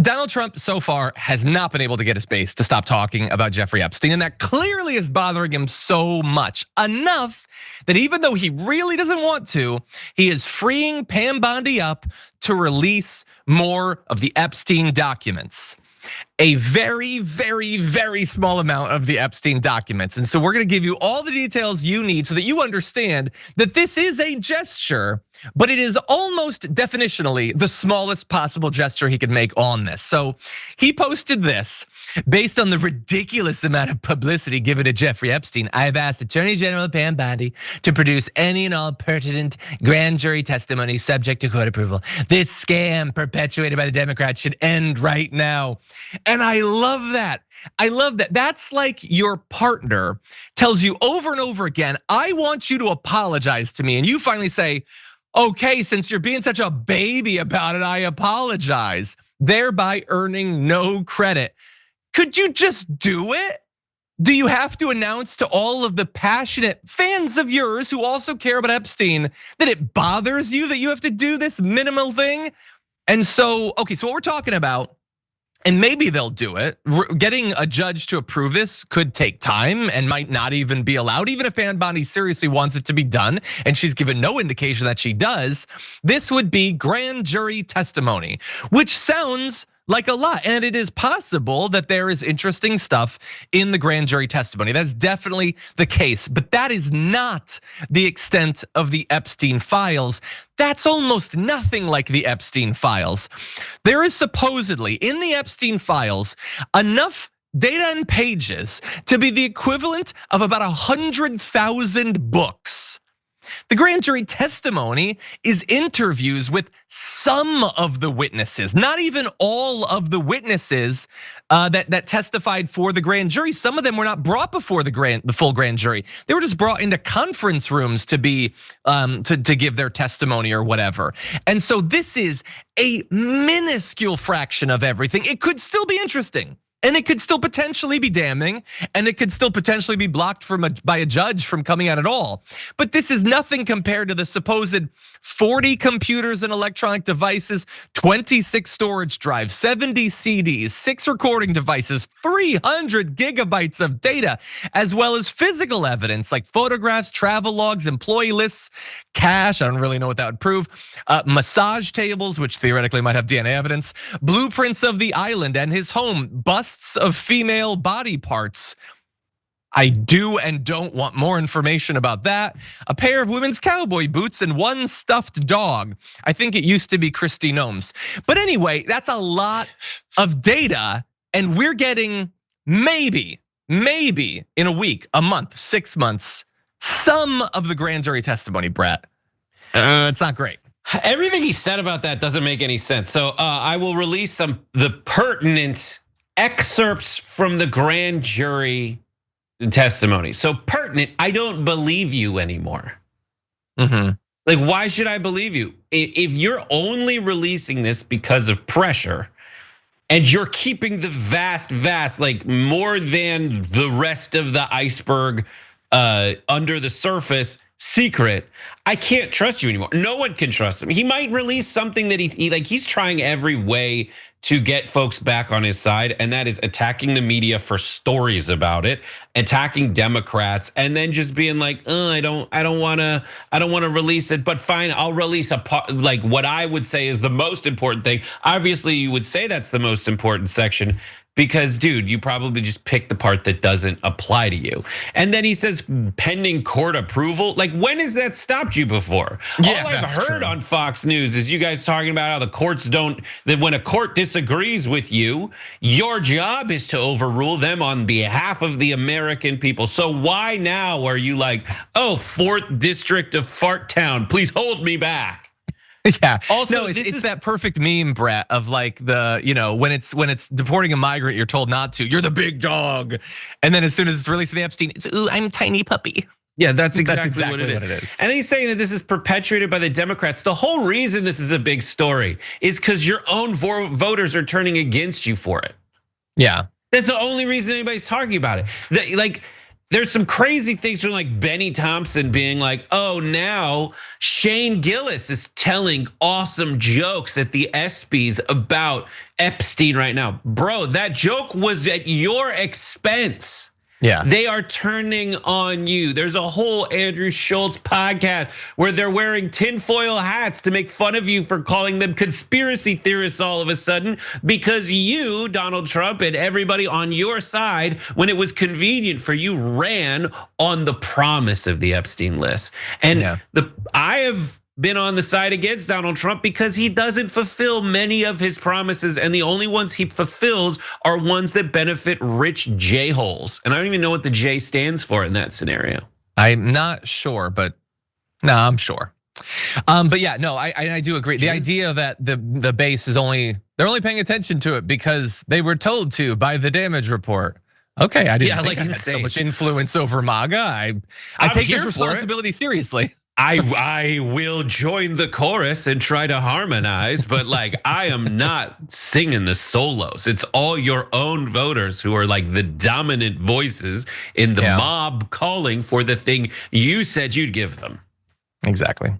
Donald Trump so far has not been able to get his base to stop talking about Jeffrey Epstein, and that clearly is bothering him so much. Enough that even though he really doesn't want to, he is freeing Pam Bondi up to release more of the Epstein documents. A very, very, very small amount of the Epstein documents. And so we're gonna give you all the details you need so that you understand that this is a gesture, but it is almost definitionally the smallest possible gesture he could make on this. So he posted this based on the ridiculous amount of publicity given to Jeffrey Epstein. I have asked Attorney General Pam Bondi to produce any and all pertinent grand jury testimony subject to court approval. This scam perpetuated by the Democrats should end right now. And I love that. I love that. That's like your partner tells you over and over again, I want you to apologize to me. And you finally say, okay, since you're being such a baby about it, I apologize, thereby earning no credit. Could you just do it? Do you have to announce to all of the passionate fans of yours who also care about Epstein that it bothers you that you have to do this minimal thing? And so, okay, so what we're talking about, and maybe they'll do it. Getting a judge to approve this could take time and might not even be allowed, even if Pam Bondi seriously wants it to be done, and she's given no indication that she does. This would be grand jury testimony, which sounds like a lot. And it is possible that there is interesting stuff in the grand jury testimony. That's definitely the case, but that is not the extent of the Epstein files. That's almost nothing like the Epstein files. There is supposedly in the Epstein files enough data and pages to be the equivalent of about 100,000 books. The grand jury testimony is interviews with some of the witnesses, not even all of the witnesses that testified for the grand jury. Some of them were not brought before the full grand jury. They were just brought into conference rooms to be to give their testimony or whatever. And so this is a minuscule fraction of everything. It could still be interesting. And it could still potentially be damning, and it could still potentially be blocked by a judge from coming out at all. But this is nothing compared to the supposed 40 computers and electronic devices, 26 storage drives, 70 CDs, 6 recording devices, 300 gigabytes of data, as well as physical evidence like photographs, travel logs, employee lists, cash, I don't really know what that would prove, massage tables, which theoretically might have DNA evidence, blueprints of the island and his home, busts of female body parts. I do and don't want more information about that. A pair of women's cowboy boots and one stuffed dog. I think it used to be Christy Gnomes. But anyway, that's a lot of data, and we're getting maybe in a week, a month, 6 months, some of the grand jury testimony, Brett. It's not great. Everything he said about that doesn't make any sense. So I will release the pertinent excerpts from the grand jury testimony. So pertinent, I don't believe you anymore. Like, why should I believe you? If you're only releasing this because of pressure, and you're keeping the vast, like more than the rest of the iceberg under the surface secret, I can't trust you anymore. No one can trust him. He might release something that he's trying every way to get folks back on his side, and that is attacking the media for stories about it, attacking Democrats, and then just being like, I don't want to release it, but fine, I'll release a part, like what I would say is the most important thing. Obviously, you would say that's the most important section, because dude, you probably just picked the part that doesn't apply to you. And then he says pending court approval. Like, when has that stopped you before? Yeah, all I've heard on Fox News is you guys talking about how the courts that when a court disagrees with you, your job is to overrule them on behalf of the American people. So why now are you like, 4th district of Fart Town, please hold me back? Yeah. Also, no, it's that perfect meme, Brett, of like when it's deporting a migrant, you're told not to. You're the big dog, and then as soon as it's released to the Epstein, it's ooh, I'm tiny puppy. Yeah, that's exactly what it is. And he's saying that this is perpetuated by the Democrats. The whole reason this is a big story is because your own voters are turning against you for it. Yeah, that's the only reason anybody's talking about it. there's some crazy things from like Benny Thompson being like, oh, now Shane Gillis is telling awesome jokes at the ESPYs about Epstein right now. Bro, that joke was at your expense. Yeah. They are turning on you. There's a whole Andrew Schultz podcast where they're wearing tinfoil hats to make fun of you for calling them conspiracy theorists all of a sudden because you, Donald Trump, and everybody on your side, when it was convenient for you, ran on the promise of the Epstein list. And I have been on the side against Donald Trump because he doesn't fulfill many of his promises, and the only ones he fulfills are ones that benefit rich J-holes. And I don't even know what the J stands for in that scenario. I'm not sure, but no, I'm sure. But yeah, no, I do agree. The idea that the base is they're only paying attention to it because they were told to by the damage report. Okay, I didn't think I had so much influence over MAGA. I take this responsibility seriously. I will join the chorus and try to harmonize, but like I am not singing the solos. It's all your own voters who are like the dominant voices in the mob calling for the thing you said you'd give them. Exactly.